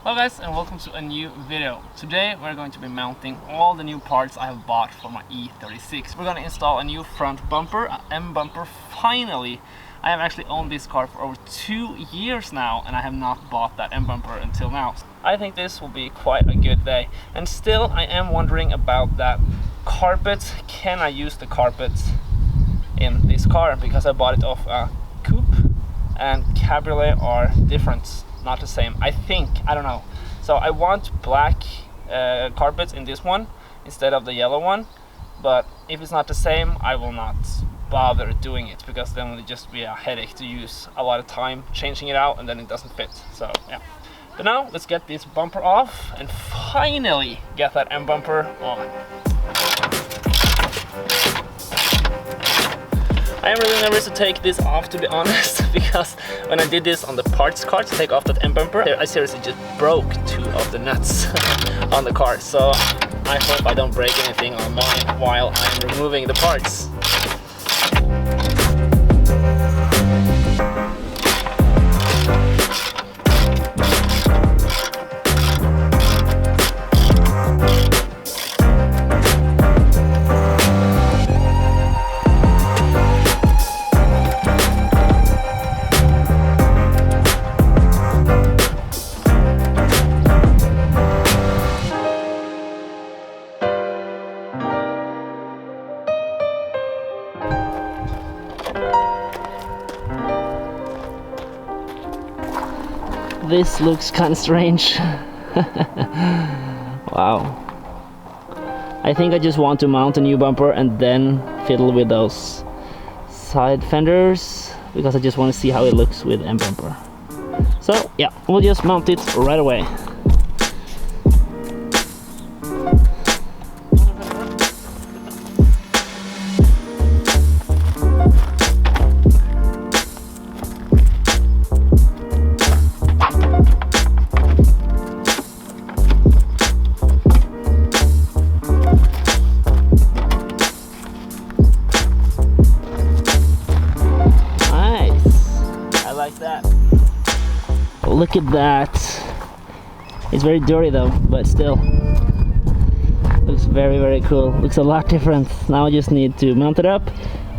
Hello guys, and welcome to a new video. Today we're going to be mounting all the new parts I have bought for my E36. We're going to install a new front bumper, an M bumper, finally. I have actually owned this car for over 2 years now, and I have not bought that M bumper until now. I think this will be quite a good day. And still, I am wondering about that carpet. Can I use the carpet in this car? Because I bought it off a coupe, and cabriolet are different. Not the same, I think. I don't know. So I want black carpets in this one instead of the yellow one, but if it's not the same, I will not bother doing it, because then it will just be a headache to use a lot of time changing it out and then it doesn't fit. So yeah, but now let's get this bumper off and finally get that M bumper on. I am really nervous to take this off, to be honest, because when I did this on the parts cart to take off that M bumper, I seriously just broke 2 of the nuts on the car. So I hope I don't break anything on mine while I'm removing the parts. This looks kind of strange. Wow. I think I just want to mount a new bumper and then fiddle with those side fenders, because I just want to see how it looks with M bumper. So yeah, we'll just mount it right away. Look at that. It's very dirty though, but still looks very cool. Looks a lot different. Now I just need to mount it up,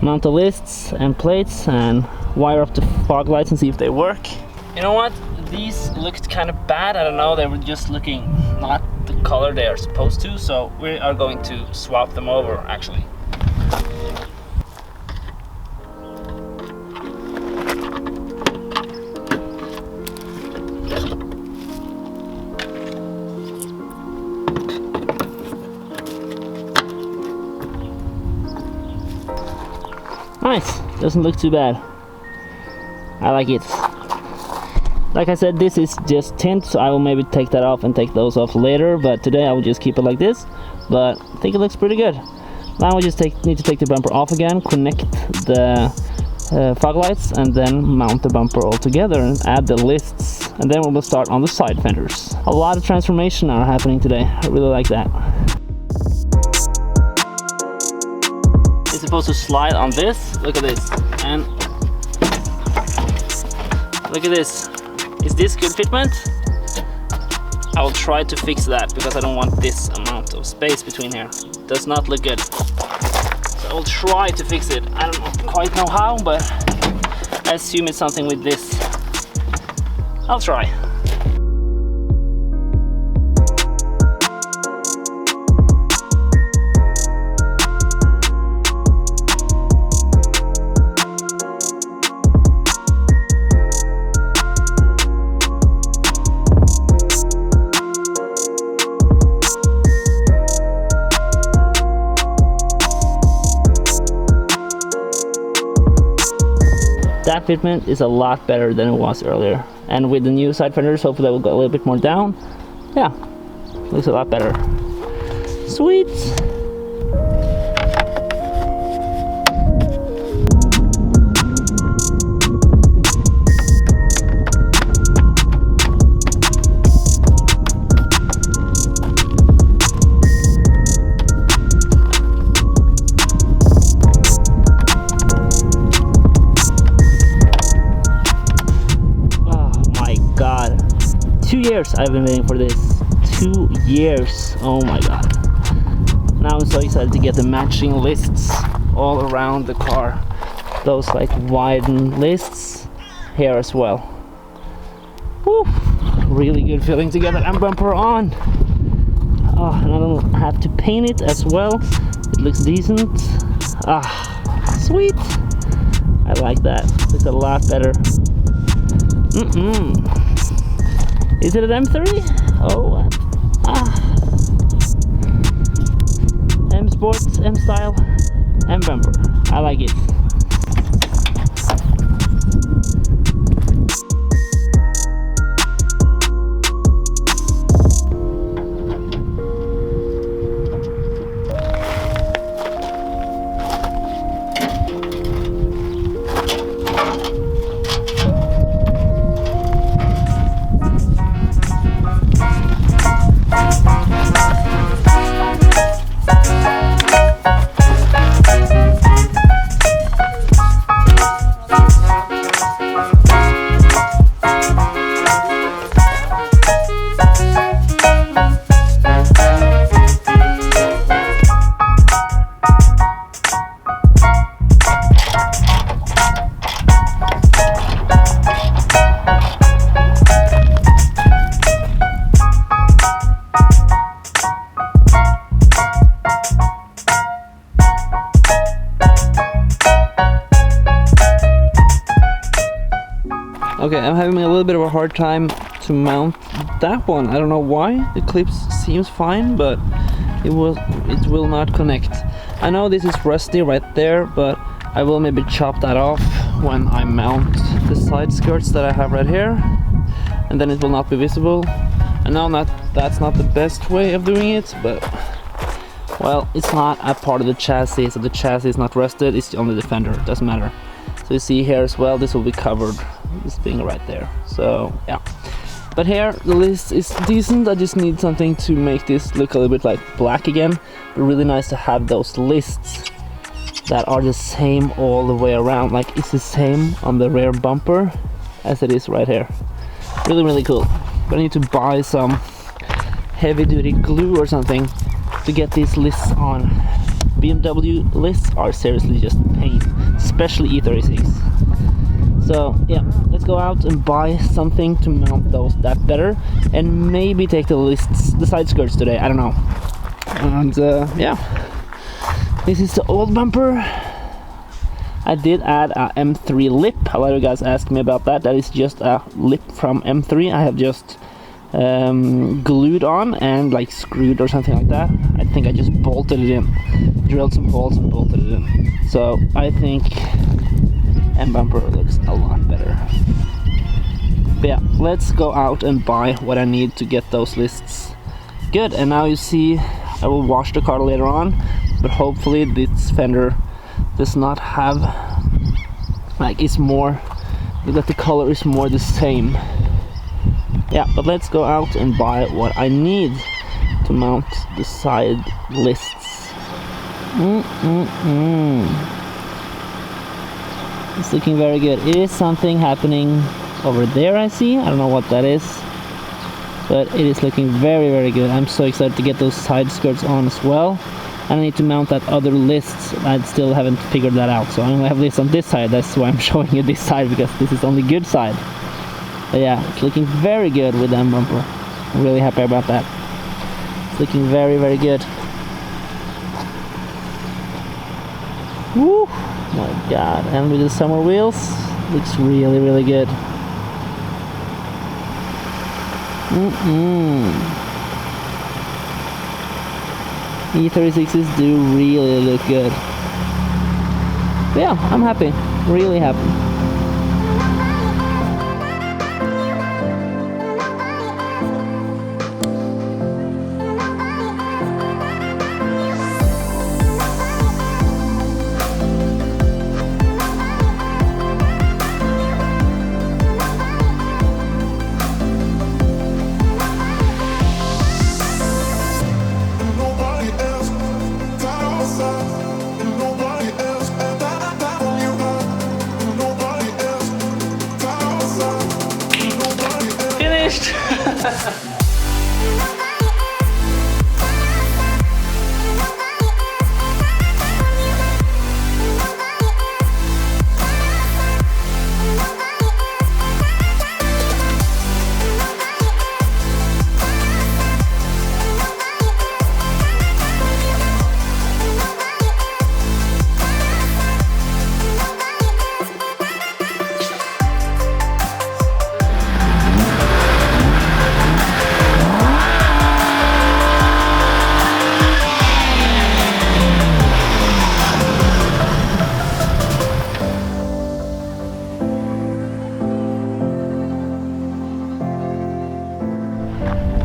mount the lists and plates, and wire up the fog lights and see if they work. You know what? These looked kind of bad. I don't know, they were just looking not the color they are supposed to, so we are going to swap them over actually. Nice, doesn't look too bad. I like it. Like I said, this is just tint, so I will maybe take that off and take those off later, but today I will just keep it like this. But I think it looks pretty good. Now we just need to take the bumper off again, connect the fog lights, and then mount the bumper all together and add the lists, and then we will start on the side fenders. A lot of transformation are happening today. I really like that. It's supposed to slide on this. Look at this, and look at this. Is this good fitment? I will try to fix that, because I don't want this amount of space between here. Does not look good. So I will try to fix it. I don't quite know how, but I assume it's something with this. I'll try. That fitment is a lot better than it was earlier, and with the new side fenders, hopefully that will go a little bit more down. Yeah, looks a lot better. Sweet. years I've been waiting for this. 2 years. Oh my god. Now I'm so excited to get the matching lists all around the car. Those like widened lists here as well. Woo! Really good feeling to get that M bumper on. Oh, and I don't have to paint it as well. It looks decent. Ah, sweet. I like that. Looks a lot better. Is it an M3? Oh, M Sports, M Style, M bumper. I like it. Okay, I'm having a little bit of a hard time to mount that one. I don't know why. The clips seems fine, but it will not connect. I know this is rusty right there, but I will maybe chop that off when I mount the side skirts that I have right here, and then it will not be visible. I know that's not the best way of doing it, but well, it's not a part of the chassis, so the chassis is not rusted, it's only the fender, it doesn't matter. So you see here as well, this will be covered, this thing right there. So yeah, but here the list is decent. I just need something to make this look a little bit like black again, but really nice to have those lists that are the same all the way around. Like it's the same on the rear bumper as it is right here. Really cool. But I need to buy some heavy duty glue or something to get these lists on. BMW lists are seriously just pain, especially E36. So yeah, let's go out and buy something to mount that better, and maybe take the side skirts today, I don't know. And yeah, this is the old bumper. I did add a M3 lip. A lot of you guys asked me about that. That is just a lip from M3. I have just glued on and like screwed or something like that. I think I just bolted it in, drilled some holes and bolted it in. So I think M bumper looks a lot better. But yeah, let's go out and buy what I need to get those lists good. And now you see, I will wash the car later on, but hopefully this fender does not have, like, it's more, that the color is more the same. Yeah, but let's go out and buy what I need to mount the side lists. It's looking very good. It is something happening over there, I see. I don't know what that is, but it is looking very good. I'm so excited to get those side skirts on as well. And I need to mount that other list. I still haven't figured that out, so I only have lists on this side. That's why I'm showing you this side, because this is only good side. But yeah, it's looking very good with the M bumper. I'm really happy about that. It's looking very good. Woo! My god, and with the summer wheels, looks really good. E36s do really look good. But yeah, I'm happy, really happy.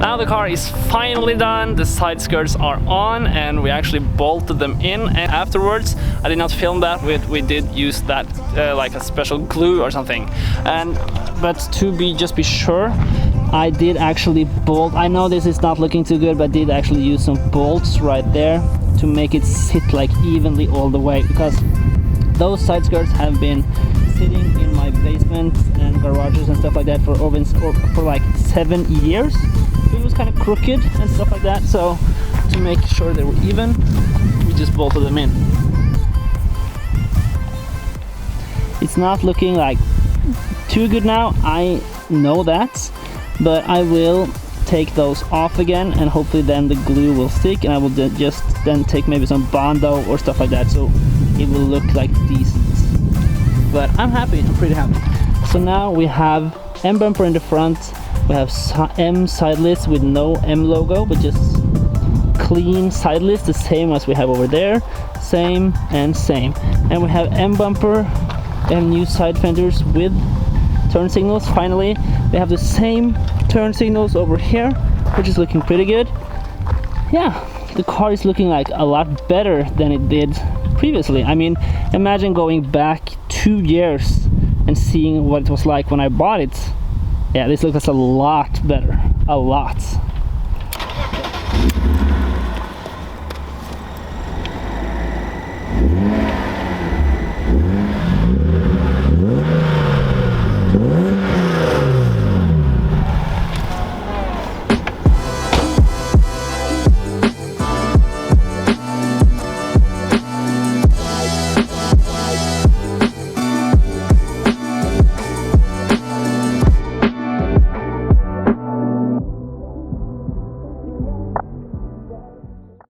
Now the car is finally done, the side skirts are on, and we actually bolted them in. And afterwards, I did not film that, we did use that like a special glue or something. But to be sure, I did actually bolt. I know this is not looking too good, but I did actually use some bolts right there to make it sit like evenly all the way, because those side skirts have been sitting in my basement and garages and stuff like that for like 7 years. It was kind of crooked and stuff like that, so to make sure they were even, we just bolted them in. It's not looking like too good now, I know that, but I will take those off again, and hopefully then the glue will stick, and I will just then take maybe some Bondo or stuff like that, so it will look like decent. But I'm happy, I'm pretty happy. So now we have M bumper in the front, we have M side list with no M logo, but just clean side list, the same as we have over there, same and same. And we have M bumper and new side fenders with turn signals. Finally, we have the same turn signals over here, which is looking pretty good. Yeah, the car is looking like a lot better than it did previously. I mean, imagine going back 2 years and seeing what it was like when I bought it. Yeah, this looks a lot better, a lot.